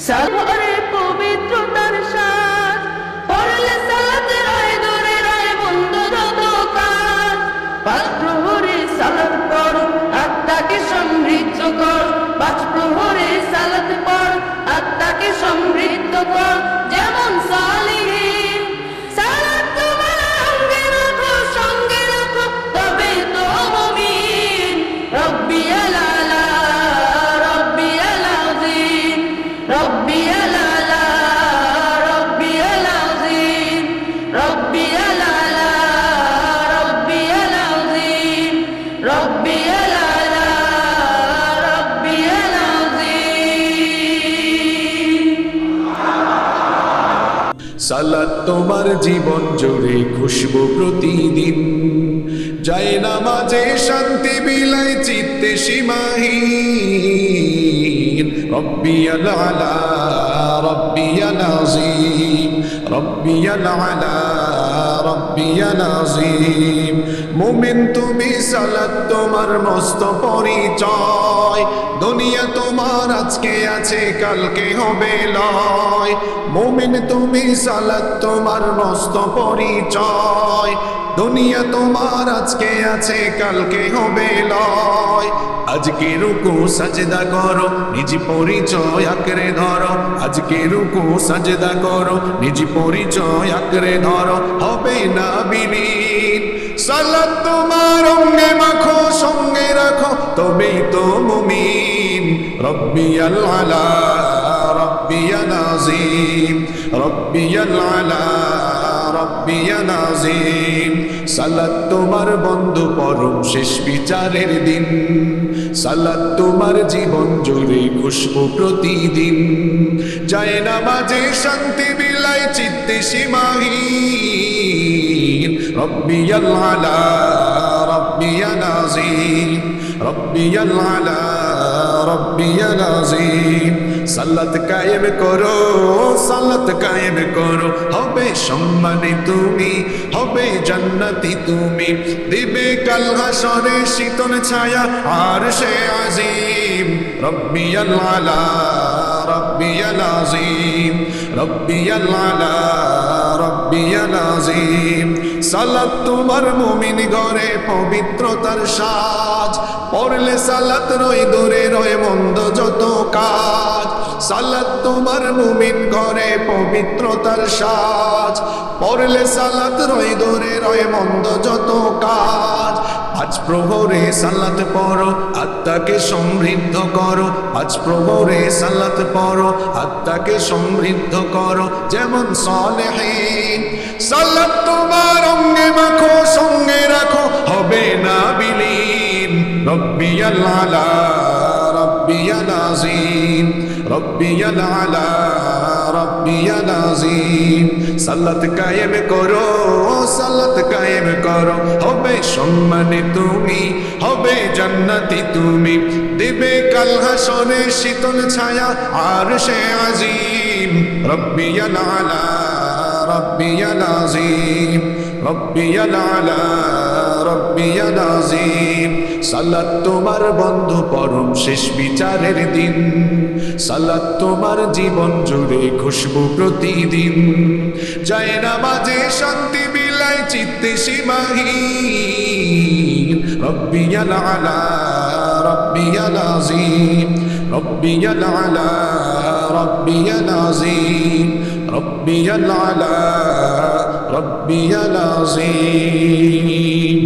সাগরে পবিত্রতার শ্বাস পড়লে সালাত রয় দূরে রয় বন্ধ যত কাজ। পাঁচ প্রহরে সালাত পড় আত্মাকে সমৃদ্ধ কর, পাঁচ প্রহরে সালাত পড় আত্মাকে সমৃদ্ধ কর। যেমন সালিহিন সালাত তোমার অঙ্গে রাখো, সঙ্গে রাখো, তবে তো মুমিন। রব্বিয়াল আলা রব্বিয়াল আযীম, রব্বিয়াল আলা রব্বিয়াল আযীম, রব্বিয়াল আলা রব্বিয়াল আযীম, রব্বিয়াল আলা রব্বিয়াল আযীম। সালাত তোমার জীবন জুড়ে খুশবু প্রতিদিন, যায় নামাজে শান্তি বিলায় চিত্তে সীমাহীন। রব্বিয়াল আলা রব্বিয়াল আযীম, রব্বিয়াল আলা রব্বিয়াল আযীম। মুমিন তুমি সালাত তোমার মস্ত পরিচয়, দুনিয়া তোমার আজকে আছে কালকে হবে লয়। মুমিন তুমি সালাত তোমার মস্ত পরিচয়, দুনিয়া তোমার আজকে আছে কালকে হবে লয়। আজকে রুকু সাজদা করো, নিজ পরিচয় আঁকড়ে ধরো। আজকে রুকু সাজদা করো, নিজ পরিচয় আঁকড়ে ধরো, হবে না বিলীন। সালাত তোমার অঙ্গে মাখো, সঙ্গে রাখো, তবেই তো মুমিন। রব্বিয়াল আলা রব্বিয়াল আযীম, রব্বিয়াল আলা রব্বিয়াল আযীম। সালাত তোমার বন্ধু পরম শেষ বিচারের দিন, সালাত তোমার জীবন জুড়ে খুশবু প্রতিদিন, যায় নামাজে শান্তি বিলায় চিত্তে সীমাহীন। রব্বিয়াল আলা রব্বিয়াল আযীম, রব্বিয়াল আলা রব্বিয়াল আযীম। সালাত কায়েম করো, সালাত কায়েম করো, হবে সম্মানী তুমি, হবে জান্নাতি তুমি। দিবে কাল হাসরে শীতল ছায়া আরশে আজিম। রব্বিয়াল আলা রব্বিয়াল আযীম, রব্বিয়াল আলা রব্বিয়াল আযীম। সালাত তোমার মুমিন ঘরে পবিত্রতার সাজ, পড়লে সালাত রয় দূরে রয় মন্দ যত কাজ। সালাত তোমার মুমিন ঘরে পবিত্রতার সাজ, পড়লে সালাত রয় দূরে রয় মন্দ যত কাজ। আজ প্রহরে সালাত পড়ো, আত্মাকে সমৃদ্ধ করো। আজ প্রহরে সালাত পড়ো, আত্মাকে সমৃদ্ধ করো। যেমন সালেহীন সালাত তোমার অঙ্গে মাখো, সঙ্গে রাখো, হবে না বিলীন। রব্বিয়াল আলা রব্বিয়াল আযীম, রব্বিয়াল আলা রব্বিয়াল আযীম। সালাত কায়েম করো, সালাত কায়েম করো, হবে সম্মানী তুমি, হবে জান্নাতি তুমি। দিবে কাল হাসরে শীতল ছায়া আরশে আজিম। রব্বিয়াল আলা রব্বিয়াল আযীম, রব্বিয়াল আলা রব্বিয়াল আযীম। সালাত তোমার বন্ধু পরম শেষ বিচারের দিন, সালাত তোমার জীবন জুড়ে খুশবু প্রতিদিন, যায় নামাজে শান্তি বিলায় চিত্তে সীমাহীন। রব্বিয়াল আলা রব্বিয়াল আযীম, রব্বিয়াল আলা রব্বিয়াল আযীম, রব্বিয়াল আলা রব্বিয়াল আযীম।